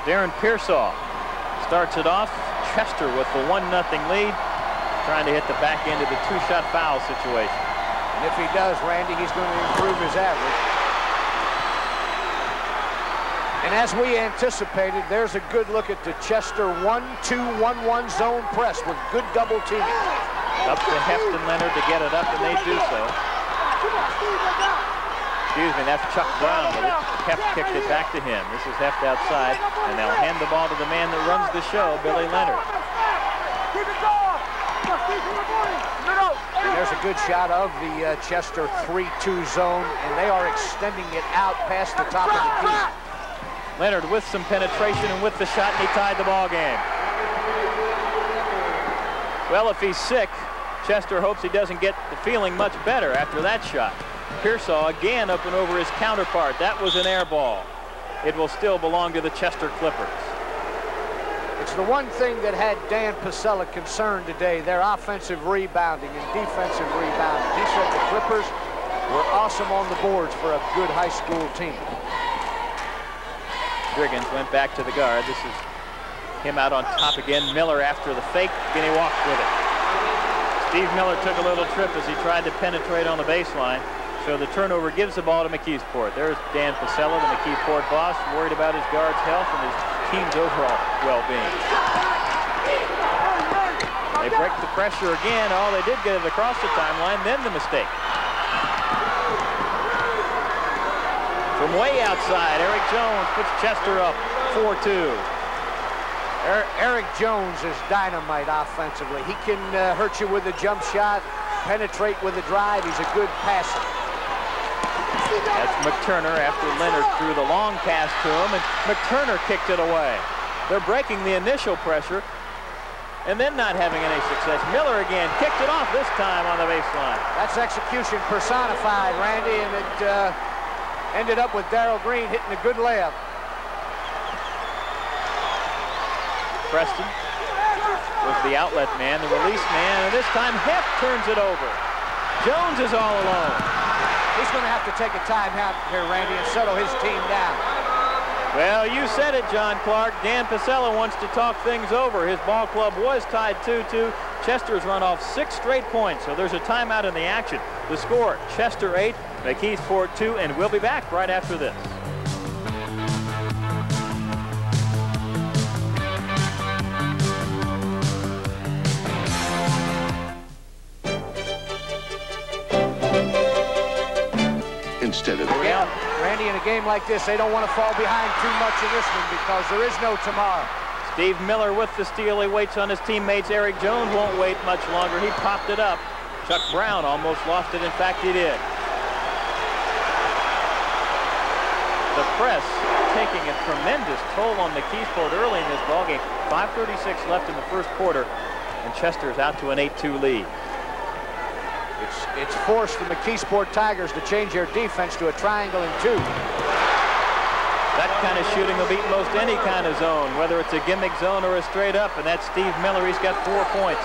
Darren Pearsall starts it off. Chester with the 1-0 lead, trying to hit the back end of the 2-shot foul situation. And if he does, Randy, he's going to improve his average. And as we anticipated, there's a good look at the Chester 1-2-1-1 zone press with good double teaming. Up to Heft and Leonard to get it up, and they do so. Excuse me, that's Chuck Brown with it. Heft kicked it back to him. This is Heft outside, and they'll hand the ball to the man that runs the show, Billy Leonard. And there's a good shot of the Chester 3-2 zone, and they are extending it out past the top of the key. Leonard with some penetration and with the shot, and he tied the ball game. Well, if he's sick, Chester hopes he doesn't get the feeling much better after that shot. Pearsall again up and over his counterpart. That was an air ball. It will still belong to the Chester Clippers. It's the one thing that had Dan Pasella concerned today, their offensive rebounding and defensive rebounding. He said the Clippers were awesome on the boards for a good high school team. Driggins went back to the guard. This is him out on top again. Miller after the fake, and he walked with it. Steve Miller took a little trip as he tried to penetrate on the baseline. So the turnover gives the ball to McKeesport. There's Dan Pasella, the McKeesport boss, worried about his guard's health and his team's overall well-being. They break the pressure again. Oh, they did get it across the timeline, then the mistake. From way outside, Eric Jones puts Chester up 4-2. Eric Jones is dynamite offensively. He can hurt you with a jump shot, penetrate with a drive. He's a good passer. That's McTurner after Leonard threw the long pass to him, and McTurner kicked it away. They're breaking the initial pressure and then not having any success. Miller again kicked it off, this time on the baseline. That's execution personified, Randy, and it ended up with Darrell Green hitting a good layup. Preston was the outlet man, the release man, and this time Heft turns it over. Jones is all alone. He's going to have to take a timeout here, Randy, and settle his team down. Well, you said it, John Clark. Dan Pasella wants to talk things over. His ball club was tied 2-2. Chester's run off 6 straight points, so there's a timeout in the action. The score, Chester 8, McKeesport 2, and we'll be back right after this. Instead of Randy, in a game like this, they don't want to fall behind too much in this one because there is no tomorrow. Steve Miller with the steal. He waits on his teammates. Eric Jones won't wait much longer. He popped it up. Chuck Brown almost lost it. In fact, he did. The press taking a tremendous toll on McKeesport early in this ballgame. 5:36 left in the first quarter, and Chester's out to an 8-2 lead. It's forced the McKeesport Tigers to change their defense to a triangle and 2. That kind of shooting will beat most any kind of zone, whether it's a gimmick zone or a straight up, and that's Steve Miller. He's got 4 points.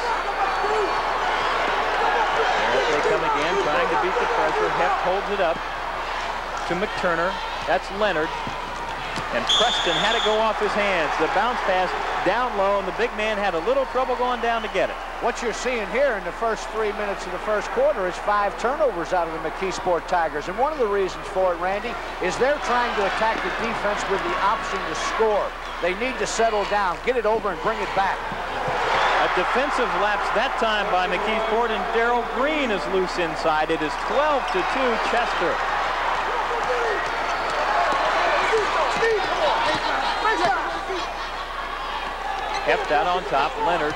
There they come again, trying to beat the pressure. Heft holds it up to McTurner. That's Leonard. And Preston had it go off his hands. The bounce pass down low, and the big man had a little trouble going down to get it. What you're seeing here in the first 3 minutes of the first quarter is 5 turnovers out of the McKeesport Tigers. And one of the reasons for it, Randy, is they're trying to attack the defense with the option to score. They need to settle down, get it over, and bring it back. A defensive lapse that time by McKeesport, and Darrell Green is loose inside. It is 12-2 Chester. Heft out on top. Leonard,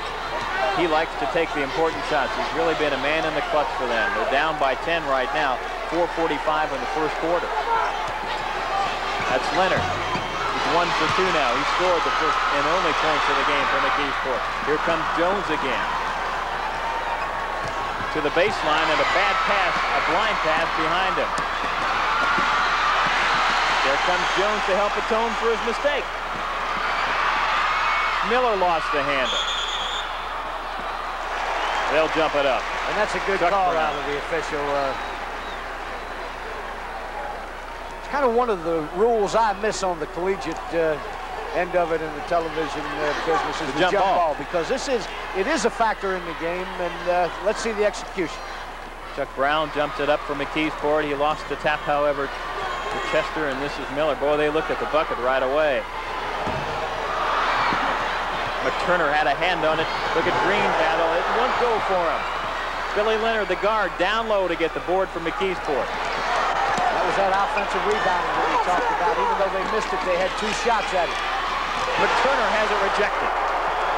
he likes to take the important shots. He's really been a man in the clutch for them. They're down by 10 right now. 4:45 in the first quarter. That's Leonard. He's 1 for 2 now. He scored the first and only points of the game for McKeesport. Here comes Jones again. To the baseline, and a bad pass, a blind pass behind him. There comes Jones to help atone for his mistake. Miller lost the handle. They'll jump it up. And that's a good Chuck call Brown out of the official. It's kind of one of the rules I miss on the collegiate end of it in the television business is the jump ball, because it is a factor in the game, and let's see the execution. Chuck Brown jumps it up for McKeesport. He lost the tap, however, to Chester, and this is Miller. Boy, they looked at the bucket right away. McTurner had a hand on it. Look at Green battle. It won't go for him. Billy Leonard, the guard, down low to get the board for McKeesport. That was that offensive rebounding that we talked about. Even though they missed it, they had 2 shots at it. McTurner has it rejected.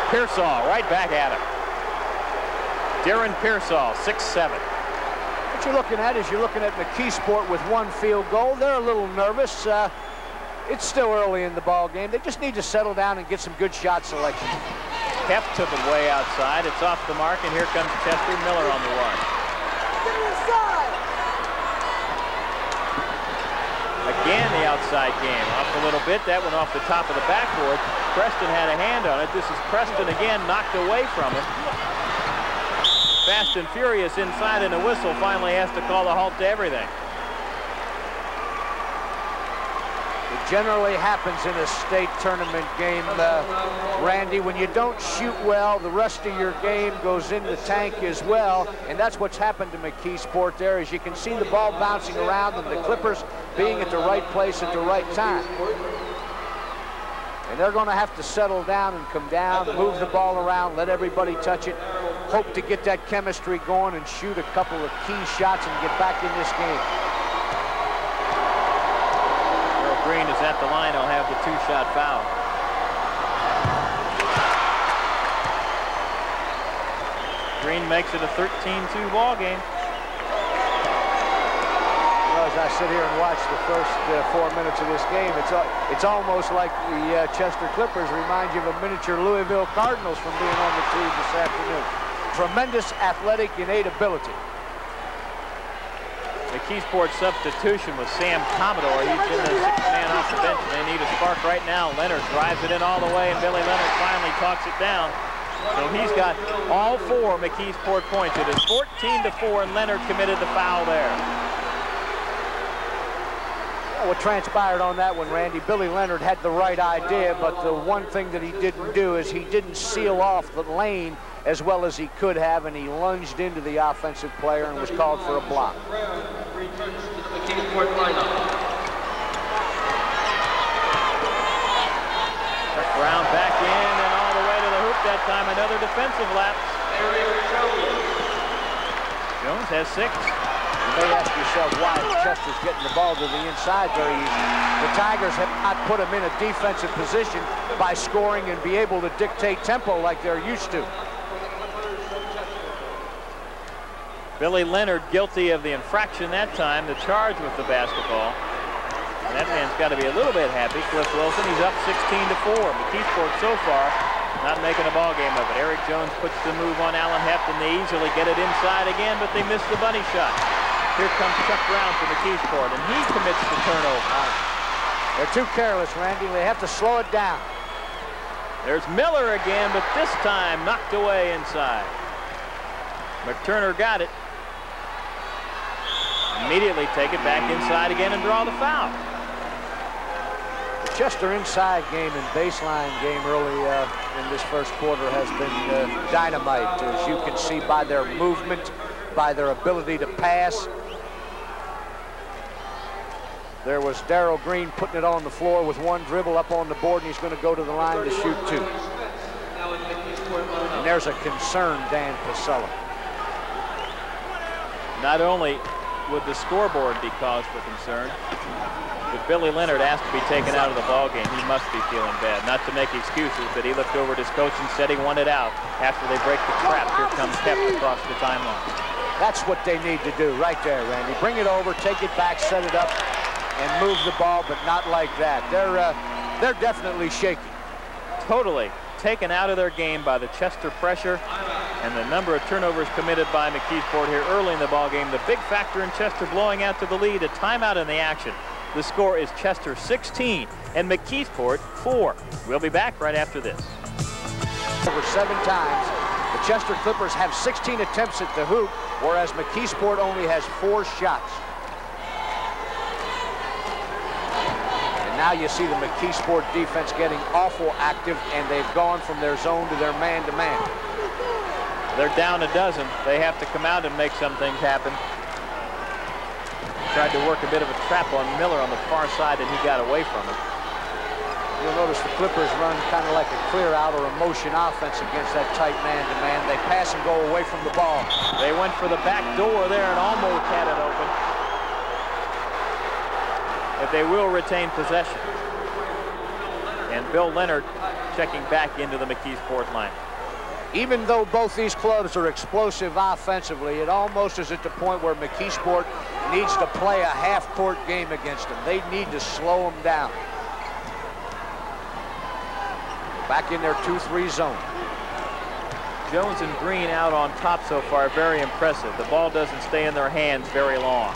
Pearsall right back at him. Darren Pearsall, 6'7". What you're looking at is you're looking at McKeesport with 1 field goal. They're a little nervous. It's still early in the ball game. They just need to settle down and get some good shot selection. Heft took it way outside. It's off the mark, and here comes Chester. Miller on the run. Again, the outside game. Off a little bit. That went off the top of the backboard. Preston had a hand on it. This is Preston again, knocked away from him. Fast and furious inside, and a whistle finally has to call a halt to everything. It generally happens in a state tournament game, Randy. When you don't shoot well, the rest of your game goes in the tank as well, and that's what's happened to McKeesport there. As you can see the ball bouncing around and the Clippers being at the right place at the right time. And they're going to have to settle down and come down, move the ball around, let everybody touch it, hope to get that chemistry going and shoot a couple of key shots and get back in this game. Earl Green is at the line. He'll have the 2-shot foul. Green makes it a 13-2 ball game. As I sit here and watch the first 4 minutes of this game, it's almost like the Chester Clippers remind you of a miniature Louisville Cardinals from being on the tee this afternoon. Tremendous athletic, innate ability. McKeesport substitution with Sam Commodore. He's been the 6th man off the bench. They need a spark right now. Leonard drives it in all the way, and Billy Leonard finally talks it down. So he's got all 4 McKeesport points. It is 14-4, and Leonard committed the foul there. What transpired on that one, Randy, Billy Leonard had the right idea, but the one thing that he didn't do is he didn't seal off the lane as well as he could have, and he lunged into the offensive player and was called for a block. Brown back in and all the way to the hoop that time. Another defensive lapse. Jones has 6. You may ask yourself why Chester's getting the ball to the inside very easy. The Tigers have not put him in a defensive position by scoring and be able to dictate tempo like they're used to. Billy Leonard guilty of the infraction that time, the charge with the basketball. And that man's got to be a little bit happy. Cliff Wilson, he's up 16-4. McKeesport so far not making a ball game of it. Eric Jones puts the move on Allen Heft, and they easily get it inside again, but they miss the bunny shot. Here comes Chuck Brown for McKeesport, and he commits the turnover. They're too careless, Randy. They have to slow it down. There's Miller again, but this time knocked away inside. McTurner got it. Immediately take it back inside again and draw the foul. The Chester inside game and baseline game early in this first quarter has been dynamite, as you can see by their movement, by their ability to pass. There was Darrell Green putting it on the floor with 1 dribble up on the board, and he's going to go to the line to shoot 2. And there's a concerned Dan Pasella. Not only would the scoreboard be cause for concern, but Billy Leonard asked to be taken out of the ballgame. He must be feeling bad. Not to make excuses, but he looked over at his coach and said he wanted out. After they break the trap, here comes Heft across the timeline. That's what they need to do right there, Randy. Bring it over, take it back, set it up, and move the ball, but not like that. They're definitely shaky. Totally taken out of their game by the Chester pressure and the number of turnovers committed by McKeesport here early in the ball game. The big factor in Chester blowing out to the lead, a timeout in the action. The score is Chester 16 and McKeesport 4. We'll be back right after this. Over 7 times. The Chester Clippers have 16 attempts at the hoop, whereas McKeesport only has 4 shots. And now you see the McKeesport defense getting awful active, and they've gone from their zone to their man-to-man. They're down a dozen. They have to come out and make some things happen. Tried to work a bit of a trap on Miller on the far side, and he got away from it. You'll notice the Clippers run kind of like a clear out or a motion offense against that tight man-to-man. They pass and go away from the ball. They went for the back door there and almost had it open. But they will retain possession. And Bill Leonard checking back into the McKeesport line. Even though both these clubs are explosive offensively, it almost is at the point where McKeesport needs to play a half-court game against them. They need to slow them down. Back in their 2-3 zone. Jones and Green out on top so far, very impressive. The ball doesn't stay in their hands very long.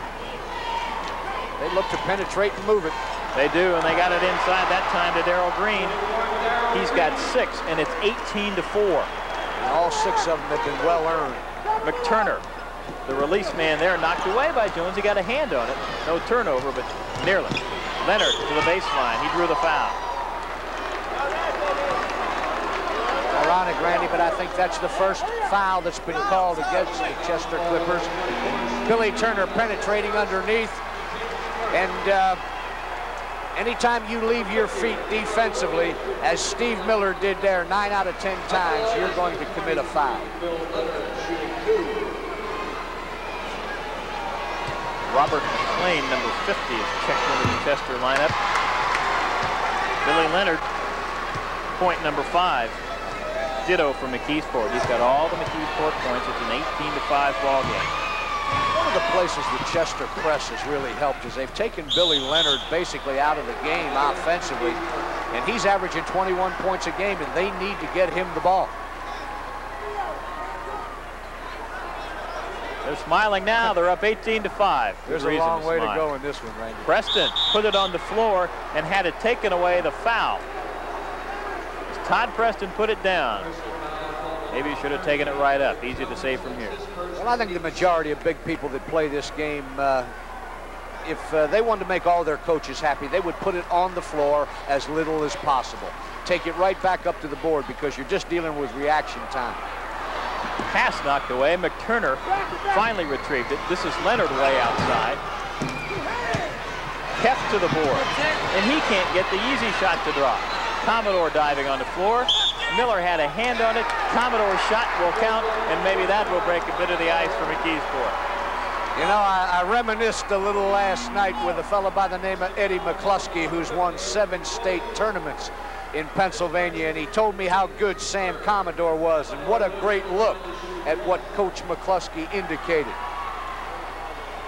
They look to penetrate and move it. They do, and they got it inside that time to Darrell Green. He's got 6, and it's 18-4. And all 6 of them have been well earned. McTurner, the release man there, knocked away by Jones. He got a hand on it. No turnover, but nearly. Leonard to the baseline. He drew the foul. Ironic, Randy, but I think that's the first foul that's been called against the Chester Clippers. Billy Turner penetrating underneath. And anytime you leave your feet defensively, as Steve Miller did there 9 out of 10 times, you're going to commit a foul. Robert McLean, number 50, is checked into the Chester lineup. Billy Leonard, point number 5. Ditto for McKeesport. He's got all the McKeesport points. It's an 18-5 ball game. One of the places the Chester press has really helped is they've taken Billy Leonard basically out of the game offensively, and he's averaging 21 points a game, and they need to get him the ball. They're smiling now. They're up 18-5. There's a long way to go in this one, Randy. Preston put it on the floor and had it taken away, the foul. Todd Preston put it down. Maybe he should have taken it right up. Easy to say from here. Well, I think the majority of big people that play this game, if they wanted to make all their coaches happy, they would put it on the floor as little as possible. Take it right back up to the board because you're just dealing with reaction time. Pass knocked away. McTurner finally retrieved it. This is Leonard way outside. Heft to the board. And he can't get the easy shot to drop. Commodore diving on the floor. Miller had a hand on it. Commodore's shot will count, and maybe that will break a bit of the ice for McKeesport. You know, I reminisced a little last night with a fellow by the name of Eddie McCluskey, who's won 7 state tournaments in Pennsylvania, and he told me how good Sam Commodore was, and what a great look at what Coach McCluskey indicated.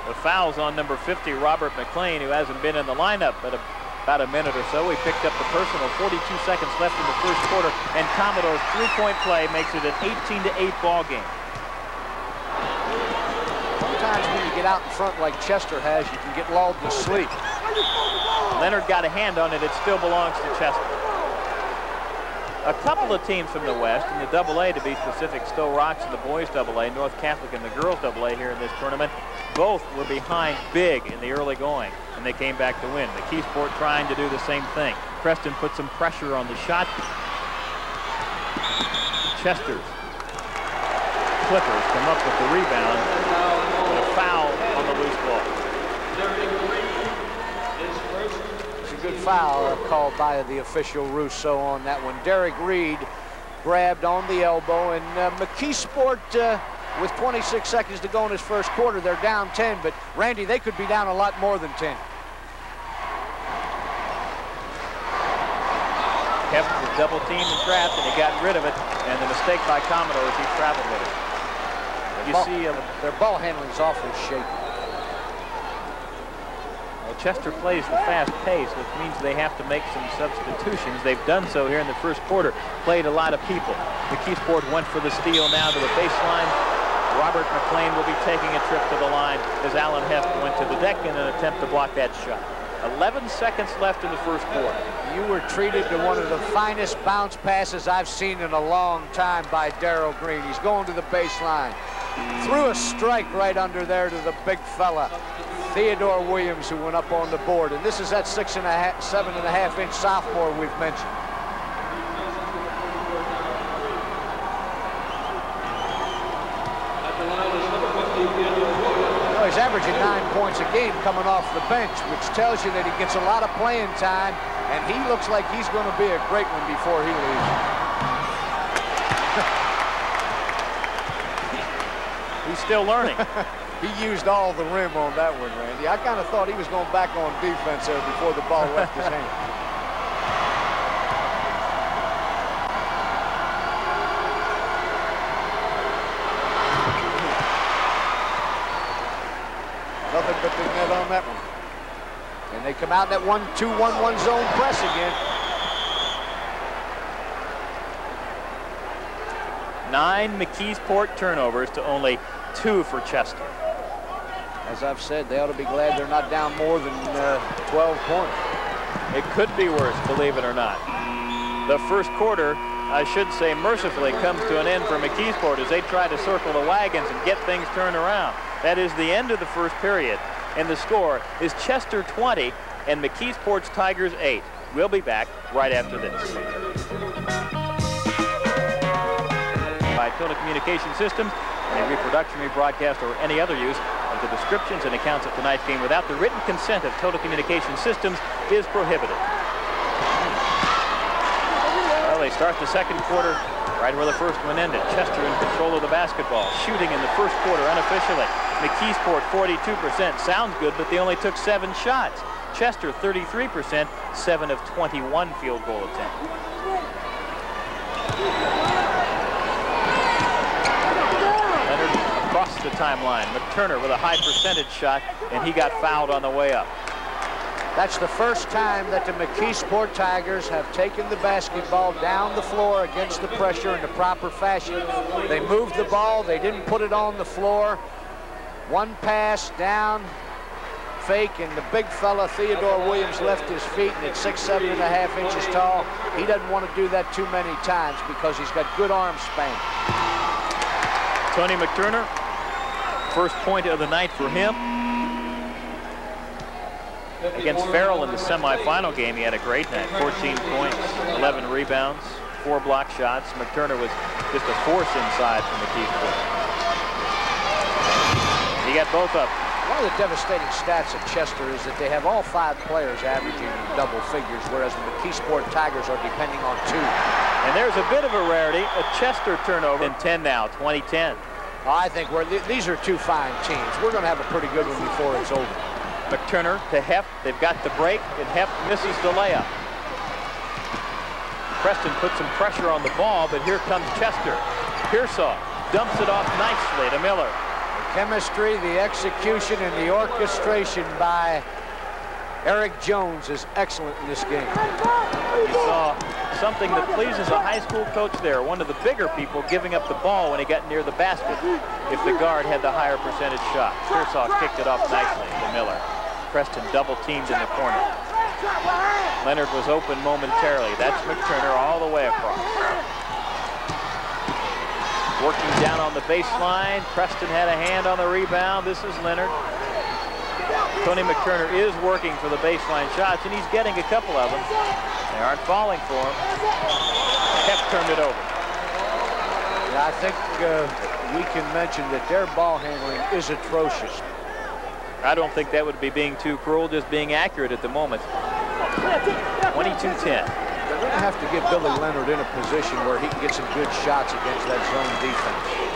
The foul's on number 50, Robert McLean, who hasn't been in the lineup but about a minute or so. He picked up the personal. 42 seconds left in the first quarter, and Commodore's 3-point play makes it an 18-8 ball game. Sometimes when you get out in front like Chester has, you can get lulled to sleep. Leonard got a hand on it. It still belongs to Chester. A couple of teams from the West, in the AA to be specific, Stowe Rocks in the boys AA, North Catholic in the girls AA here in this tournament, both were behind big in the early going, and they came back to win. McKeesport trying to do the same thing. Preston put some pressure on the shot. Chester's Clippers come up with the rebound, and a foul on the loose ball. It's a good foul called by the official Rousseau on that one. Derek Reed grabbed on the elbow, and McKeesport, with 26 seconds to go in his first quarter, they're down 10, but Randy, they could be down a lot more than 10. Heft was double teamed and trapped, and he got rid of it, and the mistake by Commodore is he traveled with it. You see their ball handling is awfully shaky. Well, Chester plays the fast pace, which means they have to make some substitutions. They've done so here in the first quarter, played a lot of people. McKeesport went for the steal now to the baseline. Robert McLean will be taking a trip to the line as Alan Heft went to the deck in an attempt to block that shot. 11 seconds left in the first quarter. You were treated to one of the finest bounce passes I've seen in a long time by Darrell Green. He's going to the baseline. Threw a strike right under there to the big fella. Theodore Williams, who went up on the board. And this is that 7.5-inch sophomore we've mentioned. Well, he's averaging 9 points a game coming off the bench, which tells you that he gets a lot of playing time, and he looks like he's going to be a great one before he leaves. He's still learning. He used all the rim on that one, Randy. I kind of thought he was going back on defense there before the ball left his hand. Nothing but the net on that one. And they come out in that 1-2-1-1 zone press again. 9 McKeesport turnovers to only 2 for Chester. As I've said, they ought to be glad they're not down more than 12 points. It could be worse, believe it or not. The first quarter, I should say mercifully, comes to an end for McKeesport as they try to circle the wagons and get things turned around. That is the end of the first period, and the score is Chester 20 and McKeesport's Tigers 8. We'll be back right after this. By Total Communication Systems, any reproduction, rebroadcast, or any other use of the descriptions and accounts of tonight's game without the written consent of Total Communication Systems is prohibited. Well, they start the second quarter right where the first one ended. Chester in control of the basketball, shooting in the first quarter unofficially. McKeesport 42%. Sounds good, but they only took 7 shots. Chester 33%, 7 of 21 field goal attempts. Across the timeline. McTurner with a high percentage shot, and he got fouled on the way up. That's the first time that the McKeesport Tigers have taken the basketball down the floor against the pressure in the proper fashion. They moved the ball. They didn't put it on the floor. One pass down, fake, and the big fella, Theodore Williams, left his feet, and at 6'7.5" inches tall, he doesn't want to do that too many times because he's got good arm span. Tony McTurner, first point of the night for him. Against Farrell in the semifinal game, he had a great night. 14 points, 11 rebounds, 4 block shots. McTurner was just a force inside from McKeesport. He got both up. One of the devastating stats at Chester is that they have all 5 players averaging in double figures, whereas the McKeesport Tigers are depending on 2. And there's a bit of a rarity, a Chester turnover in 10 now, 2010. I think these are 2 fine teams. We're going to have a pretty good one before it's over. McTurner to Heft. They've got the break, and Heft misses the layup. Preston puts some pressure on the ball, but here comes Chester. Pearsall dumps it off nicely to Miller. The chemistry, the execution, and the orchestration by Eric Jones is excellent in this game. You saw something that pleases a high school coach there. One of the bigger people giving up the ball when he got near the basket if the guard had the higher percentage shot. Pearsall kicked it off nicely to Miller. Preston double teamed in the corner. Leonard was open momentarily. That's McTurner all the way across. Working down on the baseline. Preston had a hand on the rebound. This is Leonard. Tony McTurner is working for the baseline shots, and he's getting a couple of them. They aren't falling for him. Heft turned it over. Yeah, I think we can mention that their ball handling is atrocious. I don't think that would be being too cruel, just being accurate at the moment. 22-10. They're going to have to get Billy Leonard in a position where he can get some good shots against that zone defense.